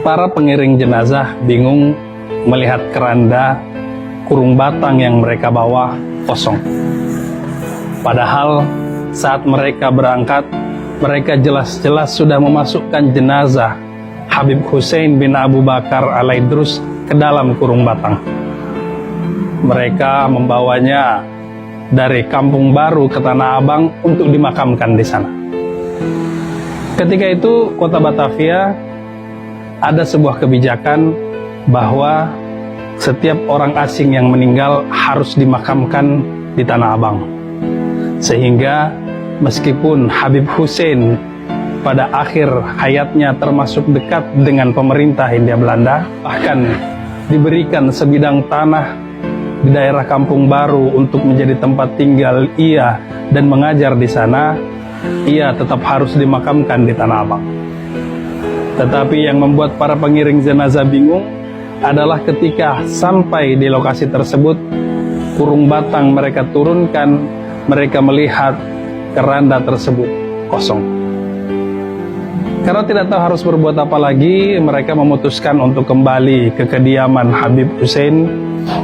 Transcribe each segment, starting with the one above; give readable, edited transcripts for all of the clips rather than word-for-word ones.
Para pengiring jenazah bingung melihat keranda kurung batang yang mereka bawa kosong. Padahal saat mereka berangkat, mereka jelas-jelas sudah memasukkan jenazah Habib Hussein bin Abu Bakar Al-Idrus ke dalam kurung batang. Mereka membawanya dari Kampung Baru ke Tanah Abang untuk dimakamkan di sana. Ketika itu, kota Batavia ada sebuah kebijakan bahwa setiap orang asing yang meninggal harus dimakamkan di Tanah Abang. Sehingga meskipun Habib Hussein pada akhir hayatnya termasuk dekat dengan pemerintah Hindia Belanda, bahkan diberikan sebidang tanah di daerah Kampung Baru untuk menjadi tempat tinggal ia dan mengajar di sana, ia tetap harus dimakamkan di Tanah Abang. Tetapi yang membuat para pengiring jenazah bingung adalah ketika sampai di lokasi tersebut, kurung batang mereka turunkan, mereka melihat keranda tersebut kosong. Karena tidak tahu harus berbuat apa lagi, mereka memutuskan untuk kembali ke kediaman Habib Hussein,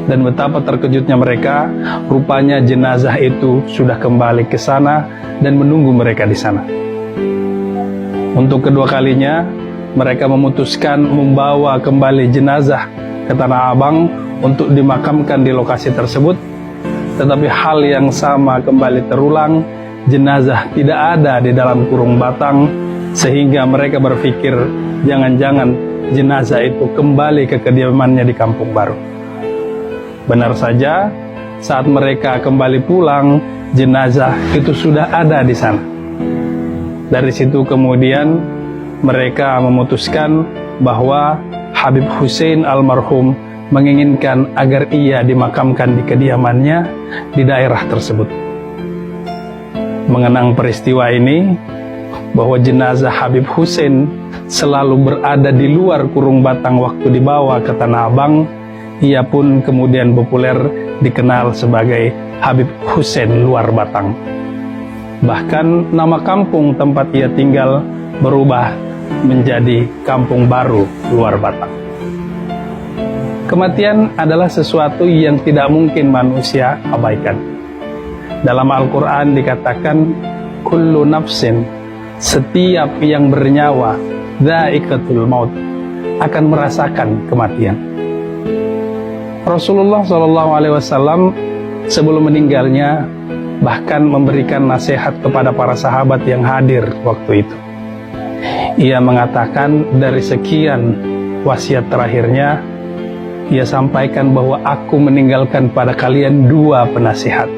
dan betapa terkejutnya mereka, rupanya jenazah itu sudah kembali ke sana dan menunggu mereka di sana. Untuk kedua kalinya, mereka memutuskan membawa kembali jenazah ke Tanah Abang untuk dimakamkan di lokasi tersebut. Tetapi hal yang sama kembali terulang, jenazah tidak ada di dalam kurung batang, sehingga mereka berpikir jangan-jangan jenazah itu kembali ke kediamannya di Kampung Baru. Benar saja, saat mereka kembali pulang, jenazah itu sudah ada di sana. Dari situ kemudian mereka memutuskan bahwa Habib Hussein almarhum menginginkan agar ia dimakamkan di kediamannya di daerah tersebut. Mengenang peristiwa ini, bahwa jenazah Habib Hussein selalu berada di luar kurung batang waktu dibawa ke Tanah Abang, ia pun kemudian populer dikenal sebagai Habib Hussein Luar Batang. Bahkan nama kampung tempat ia tinggal berubah menjadi Kampung Baru Luar Batang. Kematian adalah sesuatu yang tidak mungkin manusia abaikan. Dalam Al-Quran dikatakan, kullu nafsin, setiap yang bernyawa, dha'iqatul maut, akan merasakan kematian. Rasulullah SAW sebelum meninggalnya bahkan memberikan nasihat kepada para sahabat yang hadir waktu itu. Ia mengatakan dari sekian wasiat terakhirnya, ia sampaikan bahwa aku meninggalkan pada kalian dua penasihat.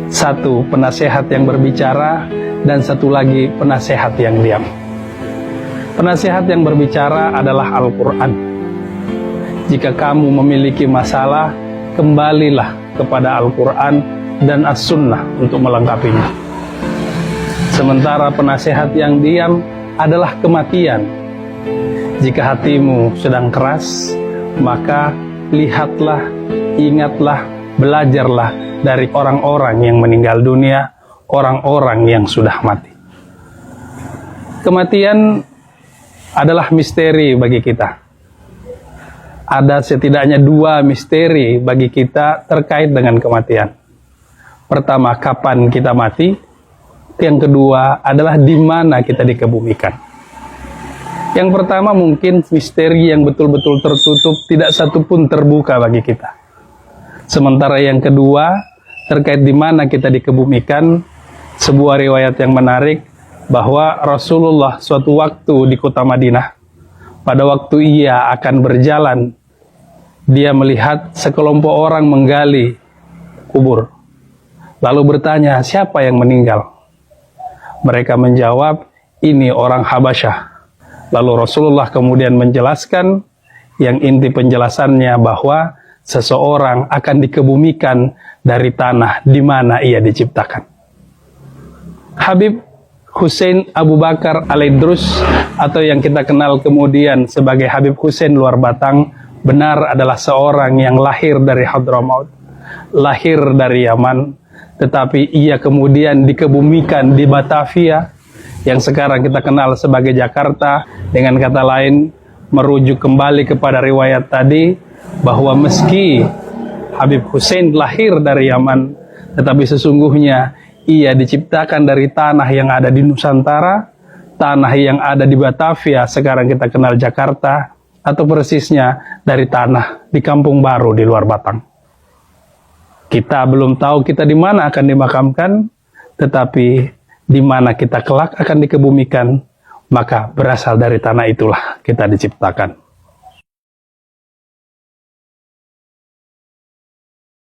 Satu penasihat yang berbicara, dan satu lagi penasihat yang diam. Penasihat yang berbicara adalah Al-Quran. Jika kamu memiliki masalah, kembalilah kepada Al-Quran dan As-Sunnah untuk melengkapinya. Sementara penasihat yang diam adalah kematian. Jika hatimu sedang keras, maka lihatlah, ingatlah, belajarlah dari orang-orang yang meninggal dunia, orang-orang yang sudah mati. Kematian adalah misteri bagi kita. Ada setidaknya dua misteri bagi kita terkait dengan kematian. Pertama, kapan kita mati. Yang kedua adalah di mana kita dikebumikan. Yang pertama mungkin misteri yang betul-betul tertutup, tidak satu pun terbuka bagi kita. Sementara yang kedua, terkait di mana kita dikebumikan, sebuah riwayat yang menarik bahwa Rasulullah suatu waktu di kota Madinah, pada waktu ia akan berjalan, dia melihat sekelompok orang menggali kubur. Lalu bertanya, siapa yang meninggal? Mereka menjawab, ini orang Habasyah. Lalu Rasulullah kemudian menjelaskan, yang inti penjelasannya bahwa seseorang akan dikebumikan dari tanah di mana ia diciptakan. Habib Hussein Abu Bakar Al-Idrus, atau yang kita kenal kemudian sebagai Habib Hussein Luar Batang, benar adalah seorang yang lahir dari Hadramaut, lahir dari Yaman, tetapi ia kemudian dikebumikan di Batavia, yang sekarang kita kenal sebagai Jakarta. Dengan kata lain, merujuk kembali kepada riwayat tadi bahwa meski Habib Hussein lahir dari Yaman, tetapi sesungguhnya ia diciptakan dari tanah yang ada di Nusantara, tanah yang ada di Batavia, sekarang kita kenal Jakarta, atau persisnya dari tanah di Kampung Baru di luar Batang. Kita belum tahu kita di mana akan dimakamkan, tetapi di mana kita kelak akan dikebumikan, maka berasal dari tanah itulah kita diciptakan.